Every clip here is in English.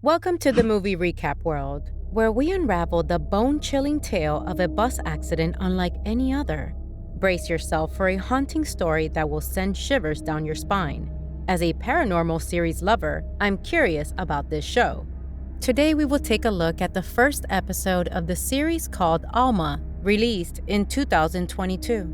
Welcome to the movie recap world, where we unravel the bone-chilling tale of a bus accident unlike any other. Brace yourself for a haunting story that will send shivers down your spine. As a paranormal series lover, I'm curious about this show. Today we will take a look at the first episode of the series called Alma, released in 2022.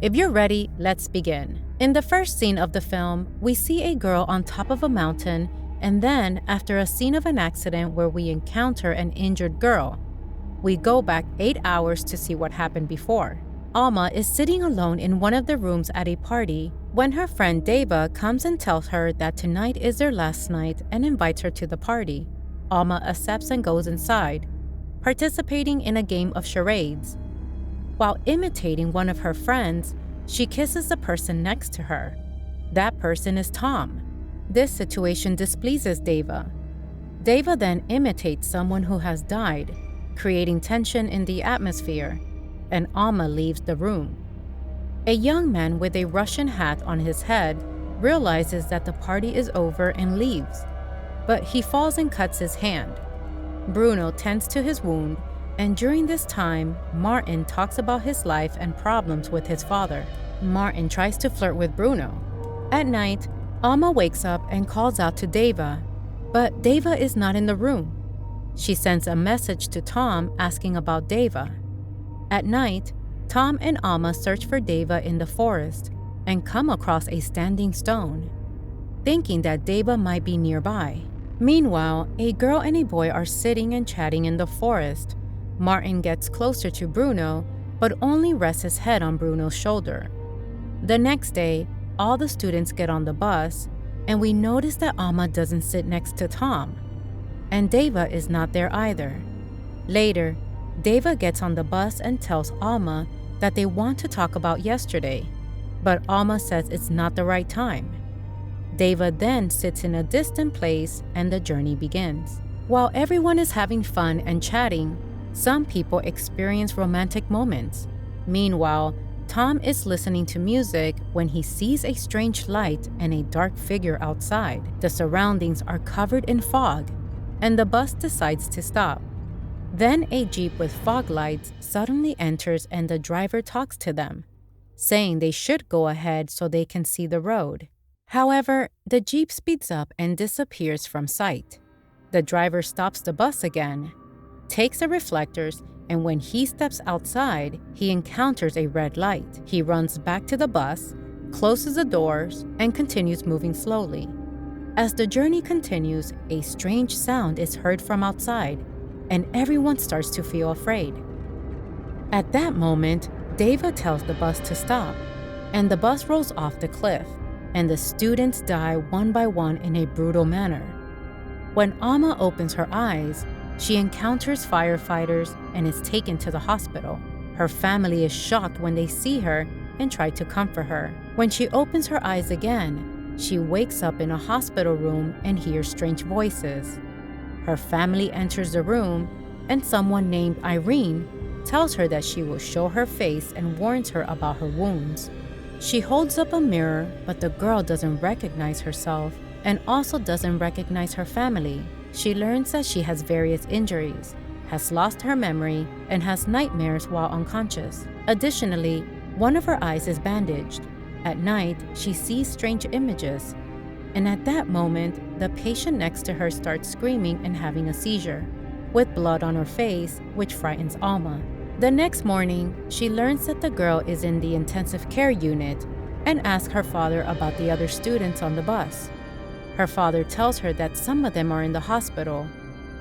If you're ready, let's begin. In the first scene of the film, we see a girl on top of a mountain, and then, after a scene of an accident where we encounter an injured girl, we go back 8 hours to see what happened before. Alma is sitting alone in one of the rooms at a party when her friend Deva comes and tells her that tonight is their last night and invites her to the party. Alma accepts and goes inside, participating in a game of charades. While imitating one of her friends, she kisses the person next to her. That person is Tom. This situation displeases Deva. Deva then imitates someone who has died, creating tension in the atmosphere, and Alma leaves the room. A young man with a Russian hat on his head realizes that the party is over and leaves, but he falls and cuts his hand. Bruno tends to his wound, and during this time, Martin talks about his life and problems with his father. Martin tries to flirt with Bruno. At night, Alma wakes up and calls out to Deva, but Deva is not in the room. She sends a message to Tom asking about Deva. At night, Tom and Alma search for Deva in the forest and come across a standing stone, thinking that Deva might be nearby. Meanwhile, a girl and a boy are sitting and chatting in the forest. Martin gets closer to Bruno, but only rests his head on Bruno's shoulder. The next day, all the students get on the bus, and we notice that Alma doesn't sit next to Tom, and Deva is not there either. Later, Deva gets on the bus and tells Alma that they want to talk about yesterday, but Alma says it's not the right time. Deva then sits in a distant place and the journey begins. While everyone is having fun and chatting, some people experience romantic moments. Meanwhile, Tom is listening to music when he sees a strange light and a dark figure outside. The surroundings are covered in fog, and the bus decides to stop. Then a jeep with fog lights suddenly enters and the driver talks to them, saying they should go ahead so they can see the road. However, the jeep speeds up and disappears from sight. The driver stops the bus again, takes the reflectors, and when he steps outside, he encounters a red light. He runs back to the bus, closes the doors, and continues moving slowly. As the journey continues, a strange sound is heard from outside, and everyone starts to feel afraid. At that moment, Deva tells the bus to stop, and the bus rolls off the cliff, and the students die one by one in a brutal manner. When Alma opens her eyes, she encounters firefighters and is taken to the hospital. Her family is shocked when they see her and try to comfort her. When she opens her eyes again, she wakes up in a hospital room and hears strange voices. Her family enters the room, and someone named Irene tells her that she will show her face and warns her about her wounds. She holds up a mirror, but the girl doesn't recognize herself and also doesn't recognize her family. She learns that she has various injuries, has lost her memory, and has nightmares while unconscious. Additionally, one of her eyes is bandaged. At night, she sees strange images, and at that moment, the patient next to her starts screaming and having a seizure, with blood on her face, which frightens Alma. The next morning, she learns that the girl is in the intensive care unit and asks her father about the other students on the bus. Her father tells her that some of them are in the hospital,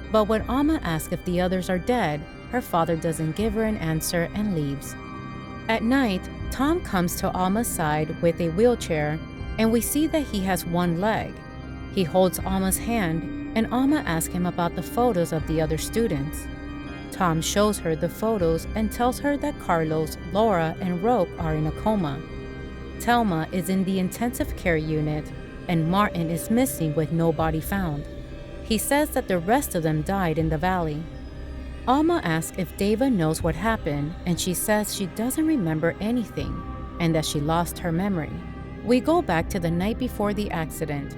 but when Alma asks if the others are dead, her father doesn't give her an answer and leaves. At night, Tom comes to Alma's side with a wheelchair, and we see that he has one leg. He holds Alma's hand, and Alma asks him about the photos of the other students. Tom shows her the photos and tells her that Carlos, Laura, and Roque are in a coma. Thelma is in the intensive care unit, and Martin is missing with no body found. He says that the rest of them died in the valley. Alma asks if Deva knows what happened, and she says she doesn't remember anything and that she lost her memory. We go back to the night before the accident.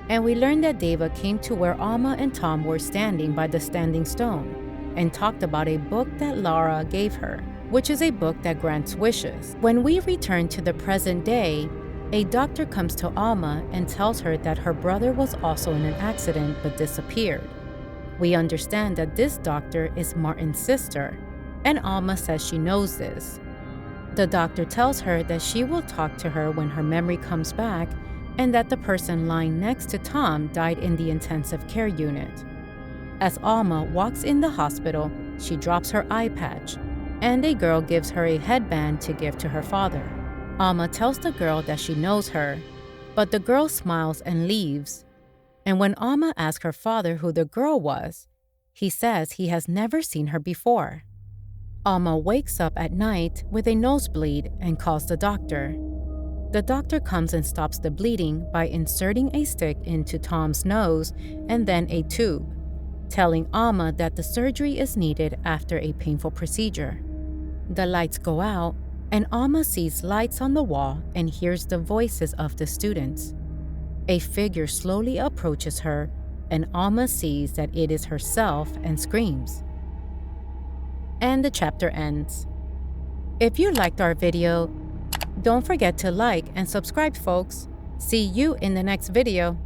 And we learn that Deva came to where Alma and Tom were standing by the standing stone and talked about a book that Lara gave her, which is a book that grants wishes. When we return to the present day, a doctor comes to Alma and tells her that her brother was also in an accident but disappeared. We understand that this doctor is Martin's sister, and Alma says she knows this. The doctor tells her that she will talk to her when her memory comes back and that the person lying next to Tom died in the intensive care unit. As Alma walks in the hospital, she drops her eye patch, and a girl gives her a headband to give to her father. Alma tells the girl that she knows her, but the girl smiles and leaves. And when Alma asks her father who the girl was, he says he has never seen her before. Alma wakes up at night with a nosebleed and calls the doctor. The doctor comes and stops the bleeding by inserting a stick into Tom's nose and then a tube, telling Alma that the surgery is needed after a painful procedure. The lights go out, and Alma sees lights on the wall and hears the voices of the students. A figure slowly approaches her, and Alma sees that it is herself and screams. And the chapter ends. If you liked our video, don't forget to like and subscribe, folks. See you in the next video.